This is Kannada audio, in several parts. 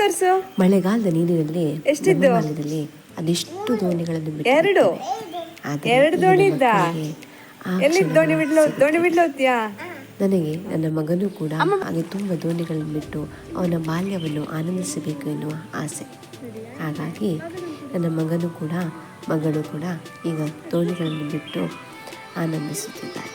ತೋರ್ಸು. ಮಳೆಗಾಲದ ನೀರಿನಲ್ಲಿ ಎಷ್ಟಿದ್ದು? ಮಾಲ್ಯದಲ್ಲಿ ಅದೆಷ್ಟು ದೋಣಿಗಳನ್ನು ಎರಡು ಎರಡು ದೋಣಿ ಇದ್ದ. ಎಲ್ಲಿ ದೋಣಿ ಬಿಡ್ಲು ಹೋಗ್ತೀಯಾ? ನನಗೆ ನನ್ನ ಮಗನೂ ಕೂಡ ಹಾಗೆ ತುಂಬ ದೋಣಿಗಳನ್ನು ಬಿಟ್ಟು ಅವನ ಬಾಲ್ಯವನ್ನು ಆನಂದಿಸಬೇಕು ಎನ್ನುವ ಆಸೆ. ಹಾಗಾಗಿ ನನ್ನ ಮಗನೂ ಕೂಡ ಮಗಳು ಕೂಡ ಈಗ ದೋಣಿಗಳನ್ನು ಬಿಟ್ಟು ಆನಂದಿಸುತ್ತಿದ್ದಾರೆ.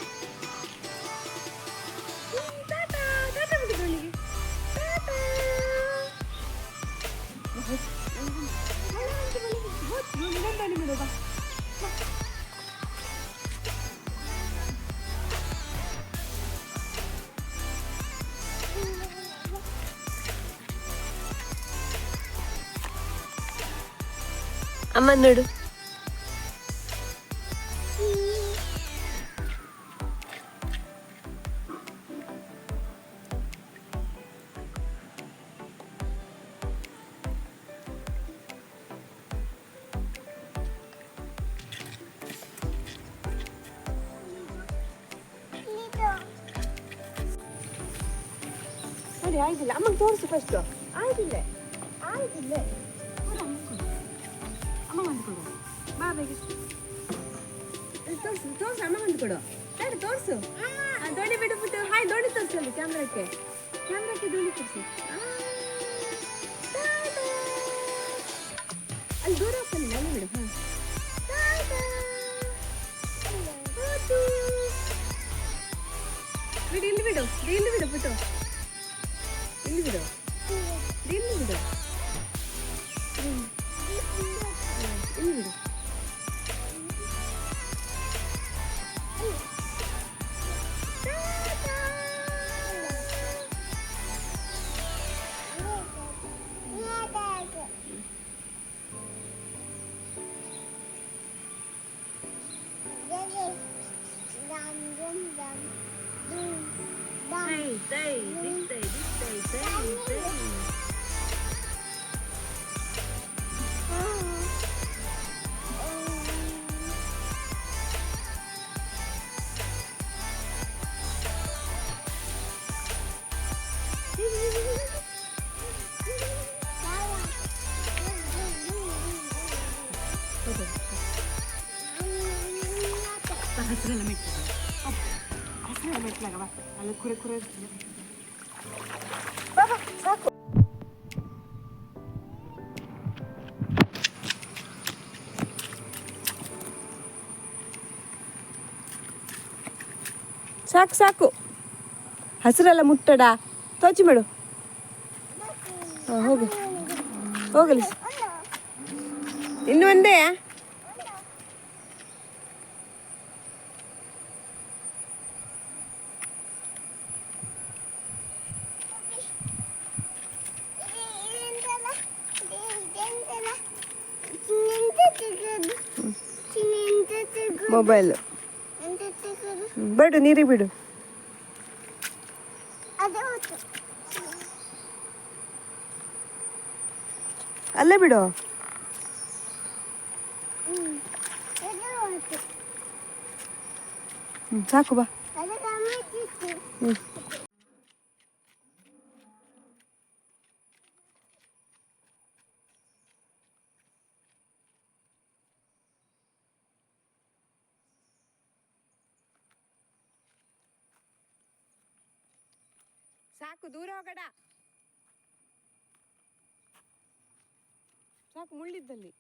ಅಮ್ಮ ನೋಡು, ಆಯ್ತಿಲ್ಲ ಅಮ್ಮಂಗೆ ತೋರಿಸು ಫಸ್ಟ್. ಆಯ್ತಿಲ್ಲ ಆಯ್ತಿಲ್ಲ ಅಮ್ಮ ಒಂದು ಕೊಡು. ಬಾ ಬೇಗ ತೋರಿಸು ತೋರಿಸು. ಅಮ್ಮ ಒಂದು ಕೊಡು. ಬೇಡ ತೋರಿಸು. ದೋಣಿ ಬಿಟ್ಟು ಹಾಯ್ ದೋಣಿ ತೋರಿಸು. ಅಲ್ಲಿ ಕ್ಯಾಮ್ರಾಕ್ಕೆ ದೋಣಿ ತೋರಿಸು. ಅಲ್ಲಿ ದೂರ ಹೋಗ್ತಾನೆ ಅಲ್ಲಿ ಬಿಡು. ಬಿಡು ಇಲ್ಲಿ ಬಿಡು ಪುಟ್ಟು. ಇಲ್ಲಿ ಬಿಡು. ಹಸಿರೆಲ್ಲ ಮೆಟ್ಲಾಗವ ಅಲ್ಲಿ ಕುರೆ ಸಾಕು. ಸಾಕು ಹಸಿರೆಲ್ಲ ಮುಟ್ಟಡ ತೋಚಿ ಮಾಡು. ಹೋಗಲಿ ಇನ್ನು ಒಂದೇ. ಮೊಬೈಲ್ ಬಿಡು, ನೀರಿಗೆ ಬಿಡು. ಅಲ್ಲೇ ಬಿಡು. ಸಾಕು ಬಾ. ಸಾಕು ದೂರ ಹೋಗಡ. ಸಾಕು ಮುಳ್ಳಿದ್ದಲ್ಲಿ.